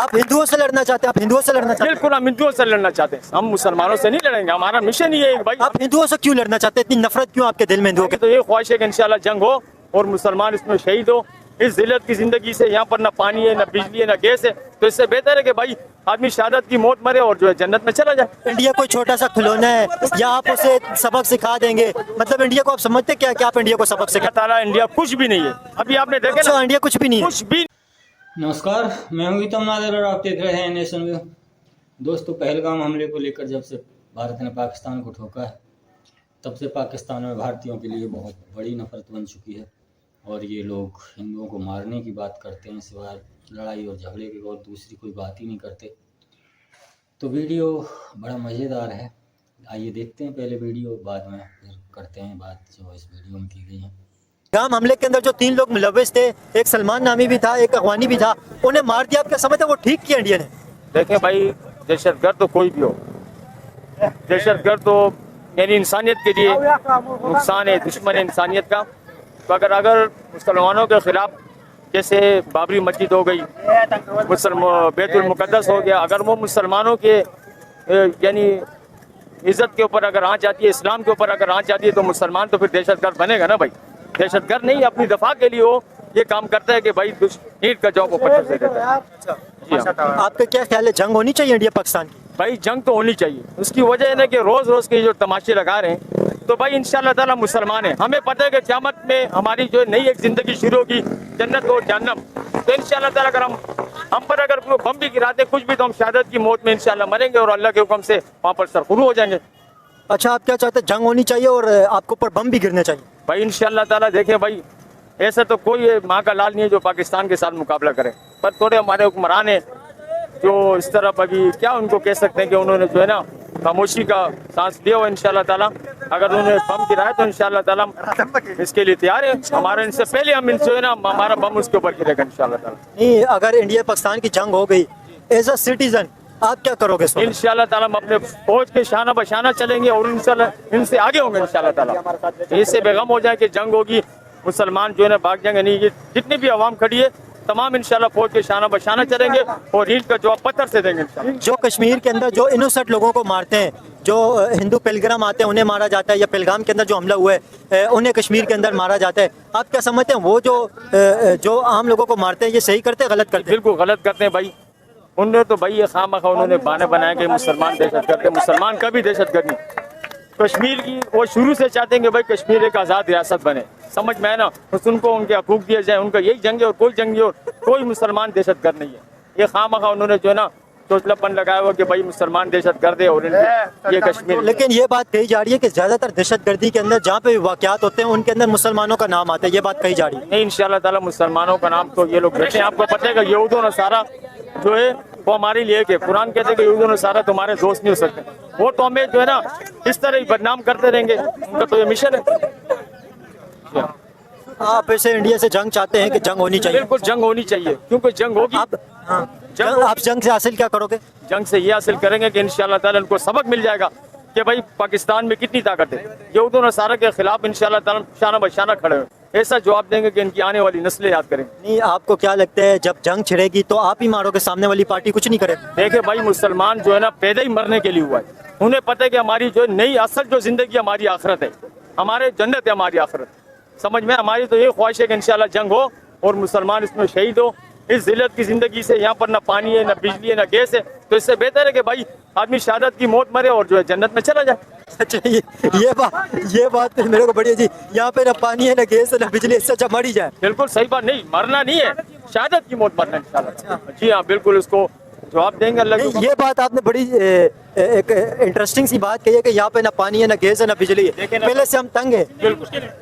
आप हिंदुओं से लड़ना चाहते हैं? आप हिंदुओं से लड़ना चाहते हैं? बिल्कुल, हम हिंदुओं से लड़ना चाहते हैं, हम मुसलमानों से नहीं लड़ेंगे। हमारा मिशन ही है भाई। आप हिंदुओं से क्यों लड़ना चाहते हैं? इतनी नफरत क्यों आपके दिल में हिंदुओं के? तो ये ख्वाहिश है कि इंशाल्लाह जंग हो और मुसलमान इसमें शहीद हो। इस जिल्लत की जिंदगी से यहाँ पर ना पानी है, ना बिजली है, ना गैस है, तो इससे बेहतर है कि भाई आदमी शहादत की मौत मरे और जो है जन्नत में चला जाए। इंडिया कोई छोटा सा खिलौना है या आप उसे सबक सिखा देंगे? मतलब इंडिया को आप समझते क्या कि आप इंडिया को सबक सिखा? ताला इंडिया कुछ भी नहीं है, अभी आपने देखा अच्छा, ना, इंडिया कुछ भी नहीं है। कुछ भी। नमस्कार, मैं हूं गीतम नादर और आप देख रहे हैं नेशन व्यू। दोस्तों, पहलगाम हमले को लेकर जब से भारत ने पाकिस्तान को ठोका है, तब से पाकिस्तान में भारतीयों के लिए बहुत बड़ी नफरत बन चुकी है और ये लोग हिंदुओं को मारने की बात करते हैं, सिवाय लड़ाई और झगड़े की और दूसरी कोई बात ही नहीं करते। तो वीडियो बड़ा मज़ेदार है, आइए देखते हैं पहले वीडियो, बाद में फिर करते हैं बात जो इस वीडियो में की गई है। पहलगाम हमले के अंदर जो 3 लोग मुलव्विस थे, एक सलमान नामी भी था, एक अफगानी भी था, उन्हें मार दिया। आप क्या समझते हैं वो ठीक किया इंडिया ने? देखें भाई, दहशतगर्द तो कोई भी हो, दहशतगर्द तो यानी इंसानियत के लिए नुकसान है, दुश्मन है इंसानियत का। तो अगर मुसलमानों के खिलाफ जैसे बाबरी मस्जिद हो गई, बैतुल मुकद्दस हो गया, अगर वो मुसलमानों के यानी इज्जत के ऊपर अगर आँच जाती है, इस्लाम के ऊपर अगर आँच जाती है, तो मुसलमान तो फिर दहशतगर्द बनेगा ना भाई। दहशतगर्द नहीं, अपनी दफा के लिए वो ये काम करता है कि भाई ईंट का जॉब पत्थर से देता है। जी हाँ। आपका क्या ख्याल है, जंग होनी चाहिए इंडिया पाकिस्तान की? भाई जंग तो होनी चाहिए, उसकी वजह है ना कि रोज रोज के जो तमाशे लगा रहे हैं, तो भाई इंशाल्लाह ताला मुसलमान है, हमें पता है कि क़यामत में हमारी जो नई एक जिंदगी शुरू होगी, जन्नत और जहन्नम। तो इंशाल्लाह ताला अगर हम पर अगर कोई बम भी गिराते कुछ भी, तो हम शहादत की मौत में इंशाल्लाह मरेंगे और अल्लाह के हुक्म से वहाँ पर सरखुरू हो जाएंगे। अच्छा, आप क्या चाहते हैं, जंग होनी चाहिए और आपके ऊपर बम भी गिरने चाहिए? भाई इंशाल्लाह ताला देखें भाई, ऐसा तो कोई माँ का लाल नहीं है जो पाकिस्तान के साथ मुकाबला करे, पर थोड़े हमारे हुक्मरान है जो इस तरफ अभी क्या उनको कह सकते हैं कि उन्होंने जो है ना खामोशी का सांस लिया हो। इंशाल्लाह ताला अगर उन्होंने बम गिराया तो इंशाल्लाह ताला इसके लिए तैयार है। हमारे इनसे पहले हम इनसे ना हमारा बम उसके ऊपर गिरेगा इंशाल्लाह ताला। नहीं, अगर इंडिया पाकिस्तान की जंग हो गई, एज अ सिटीजन आप क्या करोगे? इंशाल्लाह ताला हम अपने फौज के शाना बशाना चलेंगे और इनसे आगे होंगे इंशाल्लाह ताला। इससे बेगम हो जाए कि जंग होगी, मुसलमान जो है ना भाग जाएंगे नहीं, ये जितनी भी आवाम खड़ी है तमाम इंशाल्लाह फौज के शाना बशाना चलेंगे और ईंट का जवाब पत्थर से देंगे इंशाल्लाह। जो कश्मीर के अंदर जो इनोसेंट लोगों को मारते हैं, जो हिंदू पिलग्रम आते हैं उन्हें मारा जाता है, या पहलगाम के अंदर जो हमला हुआ है उन्हें कश्मीर के अंदर मारा जाता है, आप क्या समझते हैं वो जो आम लोगों को मारते हैं ये सही करते हैं, गलत करते हैं? बिल्कुल गलत करते हैं भाई। उन्होंने तो भाई ये खामखा उन्होंने बहाने बनाया कि मुसलमान दहशत करते, मुसलमान कभी दहशत गर्दी कश्मीर की वो शुरू से चाहते हैं कि भाई कश्मीर एक आज़ाद रियासत बने, समझ में है ना, बस उनको उनके हकूक दिए जाए, उनका यही जंग है और कोई जंग नहीं और कोई मुसलमान दहशत गर्द नहीं है। ये खामखा उन्होंने जो है ना चोचलापन लगाया हुआ कि भाई मुसलमान दहशत गर्द है और ये कश्मीर। लेकिन ये बात कही जा रही है कि ज्यादातर दहशत गर्दी के अंदर जहाँ पे वाकयात होते हैं उनके अंदर मुसलमानों का नाम आता है, ये बात कही जा रही है। नहीं, इंशाल्लाह ताला मुसलमानों का नाम तो ये लोग रखते हैं। आपको पता है कि यहूद और नसारा जो है वो हमारे लिए के कुरान कहते हैं कि यहूद और नसारा तुम्हारे दोस्त नहीं हो सकते, वो तो हमें जो है ना इस तरह ही बदनाम करते रहेंगे, उनका तो ये मिशन है। आप ऐसे इंडिया से जंग चाहते हैं कि जंग होनी चाहिए? बिल्कुल जंग होनी चाहिए, क्योंकि जंग होगी। आप जंग से हासिल क्या करोगे? जंग से ये हासिल करेंगे कि इंशाल्लाह ताला उनको सबक मिल जाएगा कि भाई पाकिस्तान में कितनी ताकत है। यहूद और नसारा के खिलाफ इंशाल्लाह ताला शाना बशाना खड़े हुए, ऐसा जवाब देंगे कि इनकी आने वाली नस्लें याद करें। नहीं, आपको क्या लगता है जब जंग छिड़ेगी तो आप ही मारोगे, सामने वाली पार्टी कुछ नहीं करे? देखे भाई, मुसलमान जो है ना पैदा ही मरने के लिए हुआ है, उन्हें पता है कि हमारी जो नई असल जो जिंदगी हमारी आखिरत है, हमारे जन्नत है हमारी आखिरत, समझ में। हमारी तो ये ख्वाहिश है कि इंशाल्लाह जंग हो और मुसलमान इसमें शहीद हो। इस जिल्लत की जिंदगी से यहाँ पर ना पानी है, ना बिजली है, ना गैस है, तो इससे बेहतर है कि भाई आदमी शहादत की मौत मरे और जो है जन्नत में चला जाए। अच्छा, ये बात मेरे को बढ़िया जी, यहाँ पे ना पानी है, ना गैस है, ना बिजली, इससे अच्छा मर ही जाए। बिल्कुल सही बात, नहीं मरना नहीं है, शहादत की मौत मरना इंशाल्लाह। जी हाँ, बिल्कुल उसको जवाब देंगे अल्लाह। ये बात आपने बड़ी एक इंटरेस्टिंग सी बात कही है कि यहाँ पे ना पानी है, ना गैस है, ना बिजली है। पहले से हम तंग है,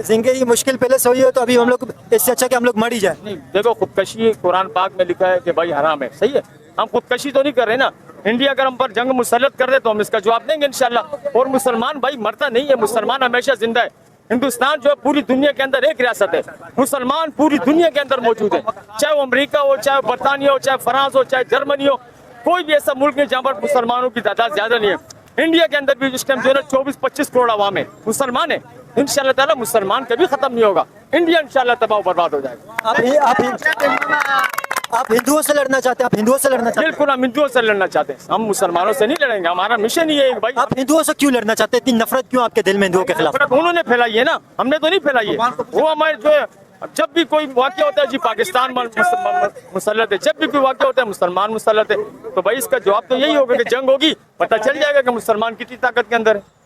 जिंदगी मुश्किल पहले से हुई है, तो अभी हम लोग इससे अच्छा कि हम लोग मर ही जाए। नहीं देखो, खुदकशी कुरान पाक में लिखा है कि भाई हराम है, सही है, हम खुदकशी तो नहीं कर रहे ना। इंडिया अगर हम पर जंग मुसल्लत कर दे तो हम इसका जवाब देंगे इंशाल्लाह। और मुसलमान भाई मरता नहीं है, मुसलमान हमेशा जिंदा है। हिंदुस्तान जो है पूरी दुनिया के अंदर एक रियासत है, मुसलमान पूरी दुनिया के अंदर मौजूद है, चाहे वो अमेरिका हो, चाहे बरतानिया हो, चाहे फ्रांस हो, चाहे जर्मनी हो, कोई भी ऐसा मुल्क है जहाँ पर मुसलमानों की तादाद ज्यादा नहीं है। इंडिया के अंदर भी इस टाइम जो है 24-25 करोड़ आवाम है, मुसलमान है। इंशाल्लाह ताला मुसलमान कभी खत्म नहीं होगा, इंडिया इंशाल्लाह तबाह बर्बाद हो जाएगा। आप हिंदुओं से लड़ना चाहते हैं, आप हिंदुओं से लड़ना चाहते हैं? बिल्कुल हम हिंदुओं से लड़ना चाहते हैं, हम मुसलमानों से नहीं लड़ेंगे। हमारा मिशन ही है भाई। आप हिंदुओं से क्यों लड़ना चाहते हैं? इतनी नफरत क्यों आपके दिल में हिंदुओं के खिलाफ? नफरत उन्होंने फैलाई है ना, हमने तो नहीं फैलाई है। वो हमारे जो है, जब भी कोई वाक़या होता है जी पाकिस्तान मुसल्लत है, जब भी कोई वाक़या होता है मुसलमान मुसल्लत है, तो भाई इसका जवाब तो यही होगा कि जंग होगी, पता चल जाएगा कि मुसलमान कितनी ताकत के अंदर है।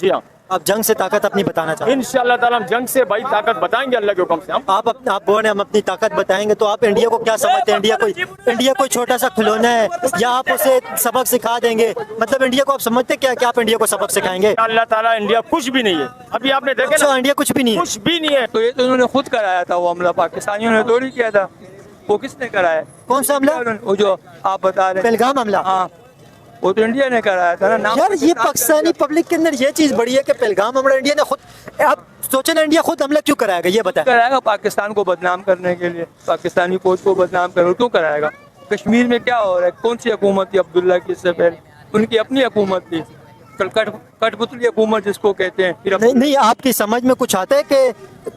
जी हाँ, आप जंग से ताकत अपनी बताना चाहते हैं? इंशाअल्लाह ताला हम जंग से भाई ताकत बताएंगे अल्लाह के हुक्म से। हम आप बोल रहे हैं हम अपनी ताकत बताएंगे, तो आप इंडिया को क्या समझते हैं? इंडिया कोई छोटा सा खिलौना है या आप उसे सबक सिखा देंगे? मतलब इंडिया को आप समझते क्या कि आप इंडिया को सबक सिखाएंगे? अल्लाह ताला इंडिया कुछ भी नहीं है, अभी आपने देखा अच्छा, ना, इंडिया कुछ भी नहीं है। कुछ भी नहीं है। तो ये तो उन्होंने खुद कराया था वो हमला, पाकिस्तानियों ने तो नहीं किया था। वो किसने कराया? कौन सा हमला? वो जो आप बता रहे हैं, पहलगाम हमला। हाँ, वो तो इंडिया ने कराया था ना। नाम यार ये पाकिस्तानी पब्लिक के अंदर ये चीज बड़ी है कि पहलगाम हमला इंडिया ने खुद, आप सोचे ना इंडिया खुद हमला क्यों कराएगा? ये बताएं। कराएगा पाकिस्तान को बदनाम करने के लिए, पाकिस्तानी फौज को बदनाम करने, क्यों कराएगा? कश्मीर में क्या हो रहा है? कौन सी हुकूमत थी अब्दुल्ला की इससे पहले? उनकी अपनी हुकूमत थी, कठपुतली हुकूमत जिसको कहते हैं। फिर नहीं नहीं, आपकी समझ में कुछ आता है कि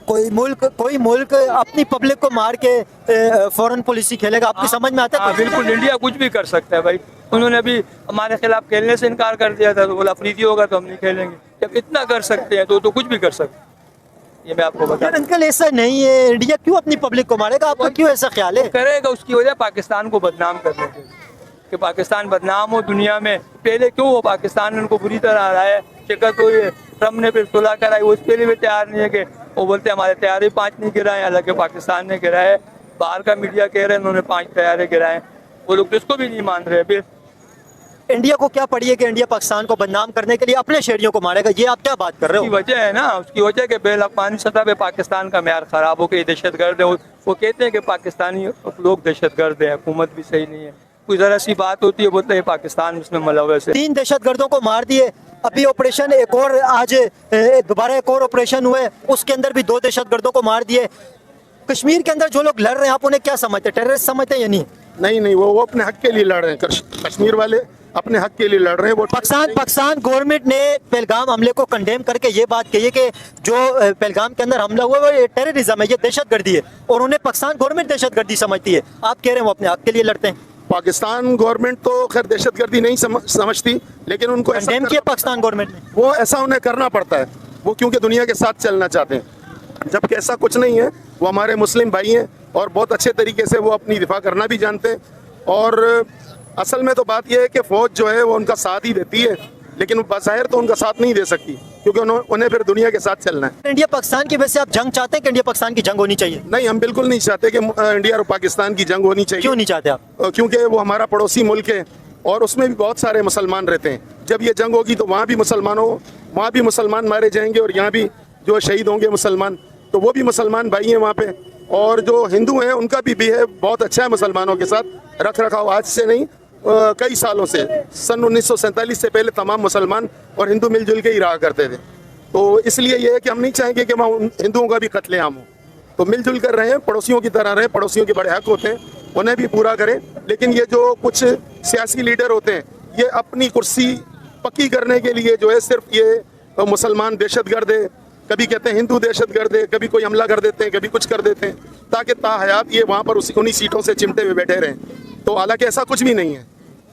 कोई मुल्क अपनी पब्लिक को मार के फॉरेन पॉलिसी खेलेगा? आपकी समझ में आता है? हाँ बिल्कुल, इंडिया कुछ भी कर सकता है भाई। उन्होंने अभी हमारे खिलाफ खेलने से इनकार कर दिया था, तो बोला अफरीदी होगा तो हम नहीं खेलेंगे। जब इतना कर सकते हैं तो कुछ भी कर सकते हैं। ये मैं आपको बता यार अंकल ऐसा नहीं है, इंडिया क्यों अपनी पब्लिक को मारेगा? आपका क्यों ऐसा ख्याल है? करेगा, उसकी वजह पाकिस्तान को बदनाम करने के लिए, कि पाकिस्तान बदनाम हो दुनिया में। पहले क्यों वो पाकिस्तान ने उनको बुरी तरह हराया है, शिकस्त हुई है, ट्रम्प ने फिर सुलह कराई, वो इसके लिए भी तैयार नहीं है कि वो बोलते हमारे तैयारे 5 नहीं गिराए, हालांकि पाकिस्तान ने गिराए। बाहर का मीडिया कह रहे हैं उन्होंने 5 तैयारे गिराए, वो लोग तो इसको भी नहीं मान रहे। फिर इंडिया को क्या पड़ी है कि इंडिया पाकिस्तान को बदनाम करने के लिए अपने शहरियों को मारेगा? ये आप क्या बात कर रहे उसकी हो? वजह है ना, उसकी वजह कि बैन अवी सतह पे पाकिस्तान का मैार ख़राब हो के दहशतगर्द है। वो कहते हैं कि पाकिस्तानी लोग दहशतगर्द हैं, हुकूमत भी सही नहीं है। कोई ज़रा सी बात होती है बोलते हैं पाकिस्तान उसमें मुलव्वस है। 3 दहशतगर्दों को मार दिए, अभी ऑपरेशन एक और आज दोबारा एक और ऑपरेशन हुए, उसके अंदर भी 2 दहशतगर्दों को मार दिए। कश्मीर के अंदर जो लोग लड़ रहे हैं आप उन्हें क्या समझते हैं? टेररिस्ट समझते हैं या नहीं? नहीं, वो अपने हक के लिए लड़ रहे हैं। कश्मीर वाले अपने हक के लिए लड़ रहे हैं। वो पाकिस्तान गवर्नमेंट ने पहलगाम हमले को कंडेम करके ये बात कही है कि जो पहलगाम के अंदर हमला हुआ वो टेररिज्म है, ये दहशतगर्दी है, और उन्हें पाकिस्तान गवर्नमेंट दहशतगर्दी समझती है। आप कह रहे हैं वो अपने हक के लिए लड़ते हैं। पाकिस्तान गवर्नमेंट तो खैर दहशतगर्दी नहीं समझती, लेकिन उनको कंडेम किया पाकिस्तान गवर्नमेंट ने। वो ऐसा उन्हें करना पड़ता है, वो क्योंकि दुनिया के साथ चलना चाहते हैं। जबकि ऐसा कुछ नहीं है, वो हमारे मुस्लिम भाई हैं और बहुत अच्छे तरीके से वो अपनी दिफा करना भी जानते हैं। और असल में तो बात यह है कि फ़ौज जो है वो उनका साथ ही देती है, लेकिन बज़ाहिर तो उनका साथ नहीं दे सकती, क्योंकि उन्हें फिर दुनिया के साथ चलना है। इंडिया पाकिस्तान की वजह से आप जंग चाहते हैं कि इंडिया पाकिस्तान की जंग होनी चाहिए? नहीं, हम बिल्कुल नहीं चाहते कि इंडिया और पाकिस्तान की जंग होनी चाहिए। क्यों नहीं चाहते आप? क्योंकि वो हमारा पड़ोसी मुल्क है और उसमें भी बहुत सारे मुसलमान रहते हैं। जब ये जंग होगी तो वहाँ भी मुसलमान मारे जाएंगे और यहाँ भी जो शहीद होंगे मुसलमान, तो वो भी मुसलमान भाई हैं वहाँ पे। और जो हिंदू हैं उनका भी बिहेव बहुत अच्छा है मुसलमानों के साथ, रख रखाव आज से नहीं कई सालों से। सन 1947 से पहले तमाम मुसलमान और हिंदू मिलजुल के ही रहा करते थे। तो इसलिए ये है कि हम नहीं चाहेंगे कि वहाँ हिंदुओं का भी कत्लेआम हो, तो मिलजुल कर रहे हैं, पड़ोसियों की तरह रहें। पड़ोसियों के बड़े हक होते हैं, उन्हें भी पूरा करें। लेकिन ये जो कुछ सियासी लीडर होते हैं, ये अपनी कुर्सी पक्की करने के लिए जो है सिर्फ ये मुसलमान दहशतगर्द है, कभी कहते हैं हिंदू दहशतगर्द है, कभी कोई हमला कर देते हैं, कभी कुछ कर देते हैं, ताकि ताहयात ये वहाँ पर उन्हीं सीटों से चिमटे हुए बैठे रहें। तो हालांकि ऐसा कुछ भी नहीं है,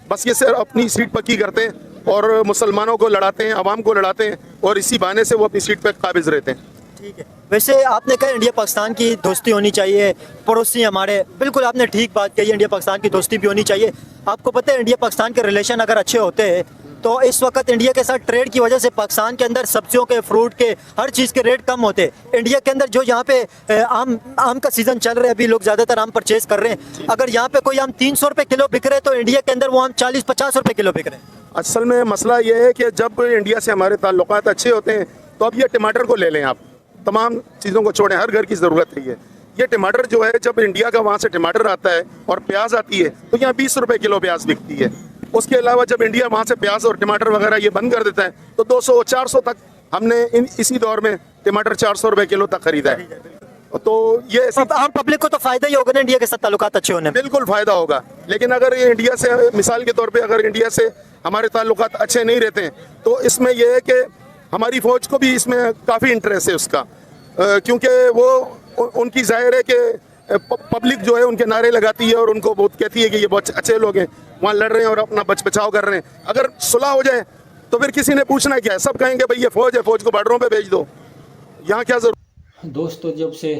बस ये सिर्फ अपनी सीट पक्की करते हैं और मुसलमानों को लड़ाते हैं, आवाम को लड़ाते हैं, और इसी बहाने से वो अपनी सीट पर काबिज रहते हैं। ठीक है। वैसे आपने कहा इंडिया पाकिस्तान की दोस्ती होनी चाहिए, पड़ोसी हमारे, बिल्कुल आपने ठीक बात कही, इंडिया पाकिस्तान की दोस्ती भी होनी चाहिए। आपको पता है इंडिया पाकिस्तान के रिलेशन अगर अच्छे होते हैं तो इस वक्त इंडिया के साथ ट्रेड की वजह से पाकिस्तान के अंदर सब्जियों के, फ्रूट के, हर चीज़ के रेट कम होते हैं। इंडिया के अंदर जो यहाँ पे आम का सीज़न चल रहा है, अभी लोग ज़्यादातर आम परचेज कर रहे हैं। अगर यहाँ पे कोई आम 300 रुपये किलो बिक रहे हैं तो इंडिया के अंदर वो आम 40-50 रुपये किलो बिक रहे हैं। असल में मसला ये है कि जब इंडिया से हमारे ताल्लुकात अच्छे होते हैं तो अब ये टमाटर को ले लें आप, तमाम चीज़ों को छोड़ें, हर घर की ज़रूरत है ये टमाटर जो है, जब इंडिया का वहाँ से टमाटर आता है और प्याज आती है तो यहाँ 20 रुपये किलो प्याज बिकती है। उसके अलावा जब इंडिया वहाँ से प्याज और टमाटर वगैरह ये बंद कर देता है तो 200-400 तक हमने इसी दौर में टमाटर 400 रुपये किलो तक खरीदा है। तो ये आम पब्लिक को तो फायदा ही होगा ना इंडिया के साथ ताल्लुकात अच्छे होने में। बिल्कुल फ़ायदा होगा, लेकिन अगर ये इंडिया से, मिसाल के तौर पे अगर इंडिया से हमारे ताल्लुकात अच्छे नहीं रहते हैं तो इसमें यह है कि हमारी फ़ौज को भी इसमें काफ़ी इंटरेस्ट है उसका, क्योंकि वो उनकी ज़ाहिर है कि पब्लिक जो है उनके नारे लगाती है और उनको बहुत कहती है कि ये बहुत अच्छे लोग हैं, वहाँ लड़ रहे हैं और अपना बचाव कर रहे हैं। अगर सुलह हो जाए तो फिर किसी ने पूछना क्या है, सब कहेंगे भाई ये फौज है, फौज को बॉर्डरों पे भेज दो, यहाँ क्या जरूरत। दोस्तों, जब से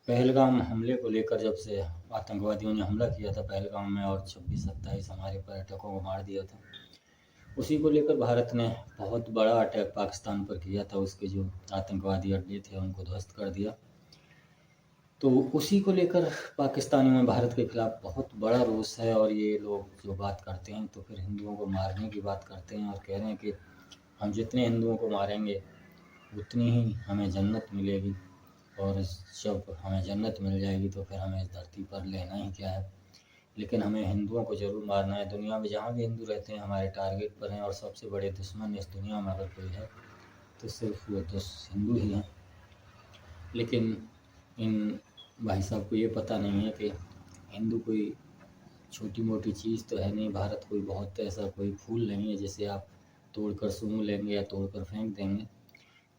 पहलगाम हमले को लेकर जब से आतंकवादियों ने हमला किया था पहलगाम में और 26-27 हमारे पर्यटकों को मार दिया था, उसी को लेकर भारत ने बहुत बड़ा अटैक पाकिस्तान पर किया था। उसके जो आतंकवादी अड्डे थे उनको ध्वस्त कर दिया। तो उसी को लेकर पाकिस्तानियों में भारत के खिलाफ बहुत बड़ा रोष है। और ये लोग जो बात करते हैं तो फिर हिंदुओं को मारने की बात करते हैं और कह रहे हैं कि हम जितने हिंदुओं को मारेंगे उतनी ही हमें जन्नत मिलेगी, और जब हमें जन्नत मिल जाएगी तो फिर हमें इस धरती पर लेना ही क्या है, लेकिन हमें हिंदुओं को ज़रूर मारना है। दुनिया में जहाँ भी हिंदू रहते हैं हमारे टारगेट पर हैं, और सबसे बड़े दुश्मन इस दुनिया में अगर कोई है तो सिर्फ वो हिंदू ही हैं। लेकिन इन भाई साहब को ये पता नहीं है कि हिंदू कोई छोटी मोटी चीज़ तो है नहीं। भारत कोई बहुत ऐसा कोई फूल नहीं है जिसे आप तोड़कर सूंघ लेंगे या तोड़कर फेंक देंगे।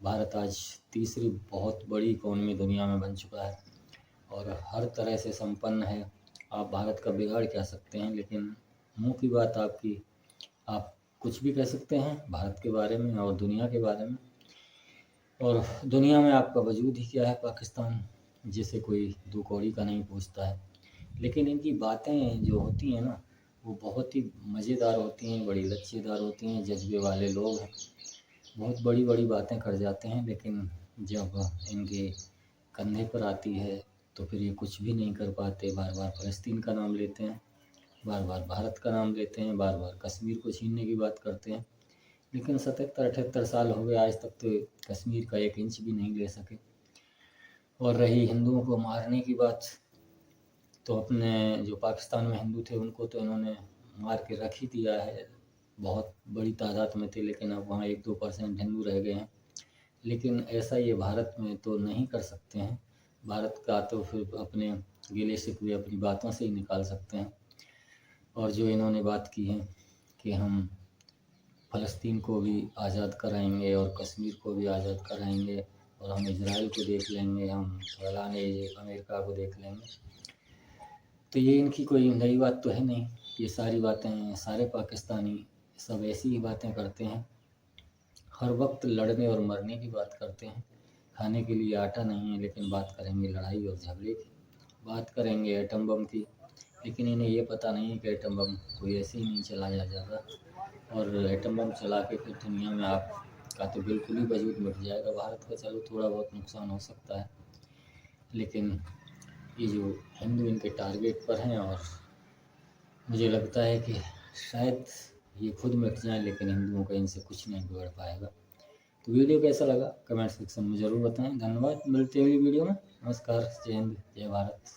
भारत आज तीसरी बहुत बड़ी इकॉनमी दुनिया में बन चुका है और हर तरह से संपन्न है। आप भारत का बिगाड़ क्या सकते हैं, लेकिन मुंह की बात आपकी, आप कुछ भी कह सकते हैं भारत के बारे में और दुनिया के बारे में। और दुनिया में आपका वजूद ही क्या है, पाकिस्तान, जिसे कोई दो कौड़ी का नहीं पूछता है। लेकिन इनकी बातें जो होती हैं ना, वो बहुत ही मज़ेदार होती हैं, बड़ी लच्छेदार होती हैं। जज्बे वाले लोग हैं, बहुत बड़ी बड़ी बातें कर जाते हैं, लेकिन जब इनके कंधे पर आती है तो फिर ये कुछ भी नहीं कर पाते। बार बार फ़लस्तीन का नाम लेते हैं, बार बार भारत का नाम लेते हैं, बार बार कश्मीर को छीनने की बात करते हैं। लेकिन 77-78 साल हो गए, आज तक तो कश्मीर का 1 इंच भी नहीं ले सके। और रही हिंदुओं को मारने की बात, तो अपने जो पाकिस्तान में हिंदू थे उनको तो इन्होंने मार के रख ही दिया है। बहुत बड़ी तादाद में थे, लेकिन अब वहाँ 1-2% हिंदू रह गए हैं। लेकिन ऐसा ये भारत में तो नहीं कर सकते हैं। भारत का तो फिर अपने गिले शिकवे अपनी बातों से ही निकाल सकते हैं। और जो इन्होंने बात की है कि हम फ़लस्तीन को भी आज़ाद कराएंगे और कश्मीर को भी आज़ाद कराएंगे और हम इजराइल को देख लेंगे, हम फलाने अमेरिका को देख लेंगे, तो ये इनकी कोई नई बात तो है नहीं। ये सारी बातें सारे पाकिस्तानी सब ऐसी ही बातें करते हैं, हर वक्त लड़ने और मरने की बात करते हैं। खाने के लिए आटा नहीं है, लेकिन बात करेंगे लड़ाई और झगड़े की, बात करेंगे एटम बम की। लेकिन इन्हें ये पता नहीं है कि एटम बम कोई ऐसे ही नहीं चलाया जाता, और एटम बम चला के फिर दुनिया में आपका तो बिल्कुल ही वजूद मिट जाएगा। भारत का चलो थोड़ा बहुत नुकसान हो सकता है, लेकिन ये जो हिंदू इनके टारगेट पर हैं, और मुझे लगता है कि शायद ये खुद मिट जाएं, लेकिन हिंदुओं का इनसे कुछ नहीं बिगड़ पाएगा। तो वीडियो कैसा लगा कमेंट सेक्शन में ज़रूर बताएं। धन्यवाद, मिलते हुए वीडियो में। नमस्कार, जय हिंद, जय भारत।